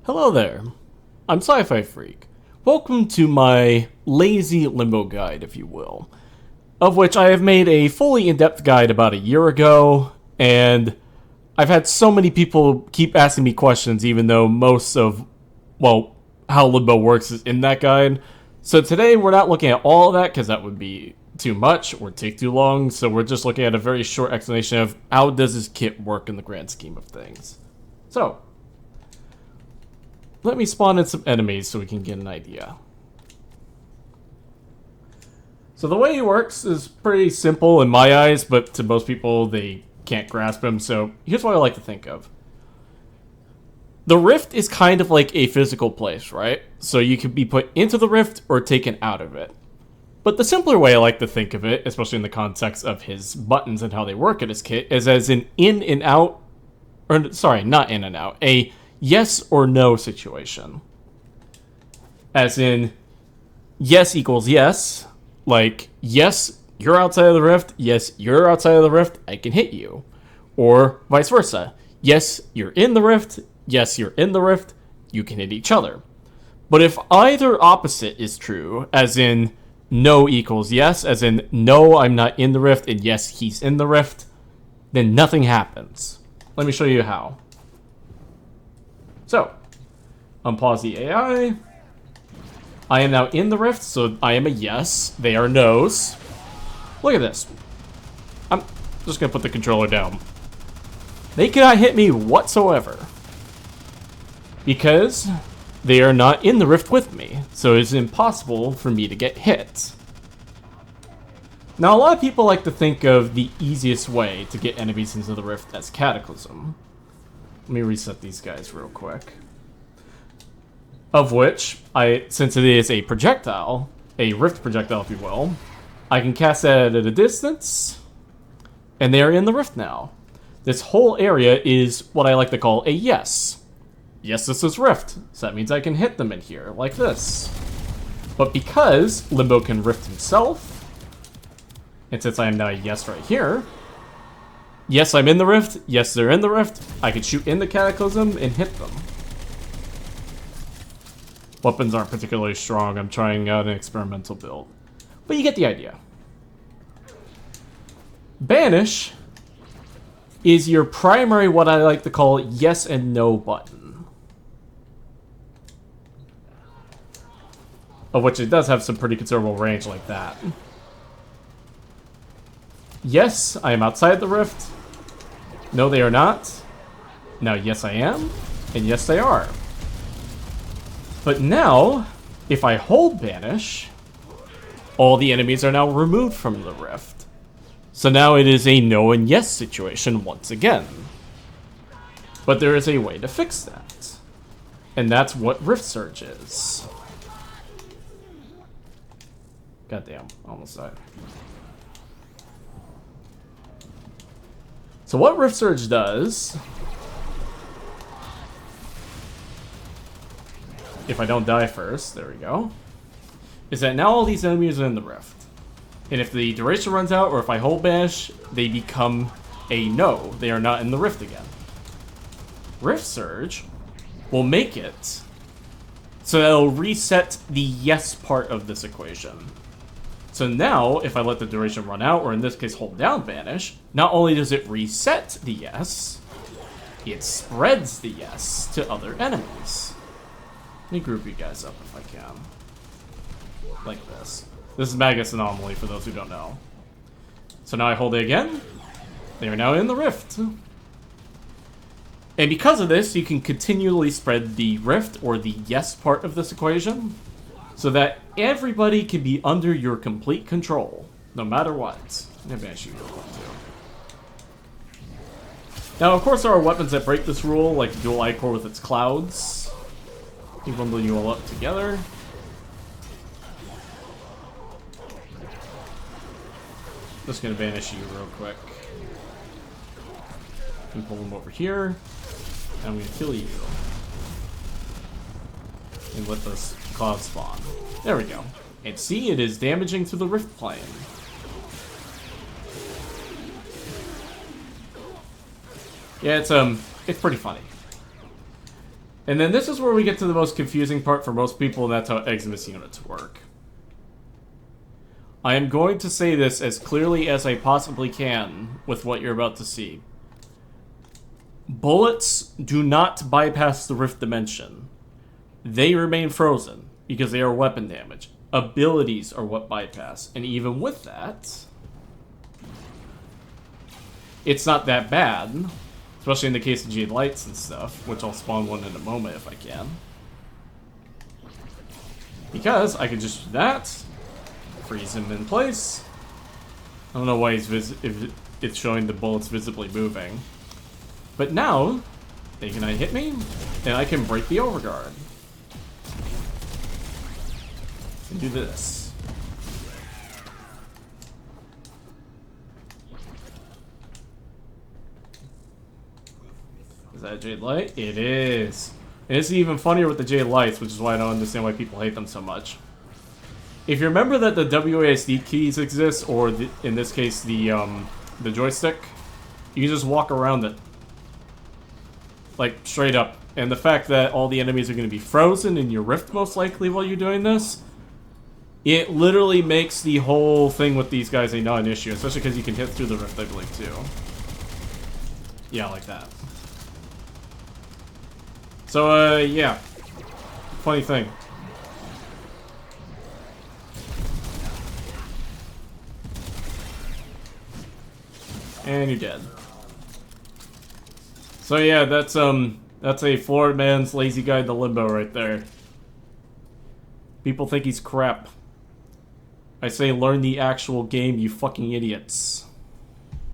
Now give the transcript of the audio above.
Hello there, I'm Sci-Fi Freak. Welcome to my lazy Limbo guide, if you will, of which I have made a fully in-depth guide about a year ago, and I've had so many people keep asking me questions even though most of, well, how Limbo works is in that guide. So today we're not looking at all of that because that would be too much or take too long, so we're just looking at a very short explanation of how does this kit work in the grand scheme of things. So, let me spawn in some enemies so we can get an idea. So the way it works is pretty simple in my eyes, but to most people they can't grasp them, so here's what I like to think of. The rift is kind of like a physical place, right? So you can be put into the rift or taken out of it. But the simpler way I like to think of it, especially in the context of his buttons and how they work in his kit, is as an in and out, or sorry, not in and out, a yes or no situation. As in, yes equals yes. Like, yes, you're outside of the rift. Yes, you're outside of the rift. I can hit you. Or vice versa. Yes, you're in the rift. Yes, you're in the rift. You can hit each other. But if either opposite is true, as in no equals yes, as in no, I'm not in the rift, and yes, he's in the rift, then nothing happens. Let me show you how. So, unpause the AI. I am now in the rift, so I am a yes. They are no's. Look at this. I'm just going to put the controller down. They cannot hit me whatsoever. Because they are not in the rift with me. So it's impossible for me to get hit. Now, a lot of people like to think of the easiest way to get enemies into the rift as Cataclysm. Let me reset these guys real quick. Of which, since it is a projectile, a rift projectile if you will, I can cast that at a distance, and they are in the rift now. This whole area is what I like to call a yes. Yes, this is rift, so that means I can hit them in here, like this. But because Limbo can rift himself, and since I am now a yes right here, yes, I'm in the rift. Yes, they're in the rift. I can shoot in the Cataclysm and hit them. Weapons aren't particularly strong. I'm trying out an experimental build. But you get the idea. Banish is your primary, what I like to call, yes and no button. Of which it does have some pretty considerable range like that. Yes, I am outside the rift. No, they are not. Now, yes, I am. And yes, they are. But now, if I hold Banish, all the enemies are now removed from the rift. So now it is a no and yes situation once again. But there is a way to fix that. And that's what Rift Surge is. Goddamn, almost died. So what Rift Surge does, if I don't die first, there we go, is that now all these enemies are in the rift. And if the duration runs out, or if I hold Banish, they become a no. They are not in the rift again. Rift Surge will make it so that it'll reset the yes part of this equation. So now, if I let the duration run out, or in this case hold down Banish, not only does it reset the yes, it spreads the yes to other enemies. Let me group you guys up if I can. Like this. This is Magus Anomaly for those who don't know. So now I hold it again. They are now in the rift. And because of this, you can continually spread the rift, or the yes part of this equation, so that everybody can be under your complete control, no matter what. I'm gonna banish you real quick too. Now, of course, there are weapons that break this rule, like the dual I-core with its clouds. You bundle you all up together. Just gonna banish you real quick. And pull them over here. And I'm gonna kill you. And let this cloud spawn. There we go. And see, it is damaging to the rift plane. Yeah, it's pretty funny. And then this is where we get to the most confusing part for most people, and that's how Eximus units work. I am going to say this as clearly as I possibly can with what you're about to see. Bullets do not bypass the Rift Dimension. They remain frozen because they are weapon damage. Abilities are what bypass, and even with that, it's not that bad, especially in the case of Jade Lights and stuff, which I'll spawn one in a moment if I can. Because I can just do that, freeze him in place. I don't know why if it's showing the bullets visibly moving. But now, they can hit me, and I can break the overguard. And do this. Is that a Jade Light? It is. And it's even funnier with the Jade Lights, which is why I don't understand why people hate them so much. If you remember that the WASD keys exist, or in this case the joystick, you can just walk around it. Like, straight up. And the fact that all the enemies are going to be frozen in your rift, most likely, while you're doing this, it literally makes the whole thing with these guys a non-issue, especially because you can hit through the rift, I believe, too. Yeah, like that. So, yeah. Funny thing. And you're dead. So yeah, that's a Florida man's lazy guide to Limbo right there. People think he's crap. I say learn the actual game, you fucking idiots.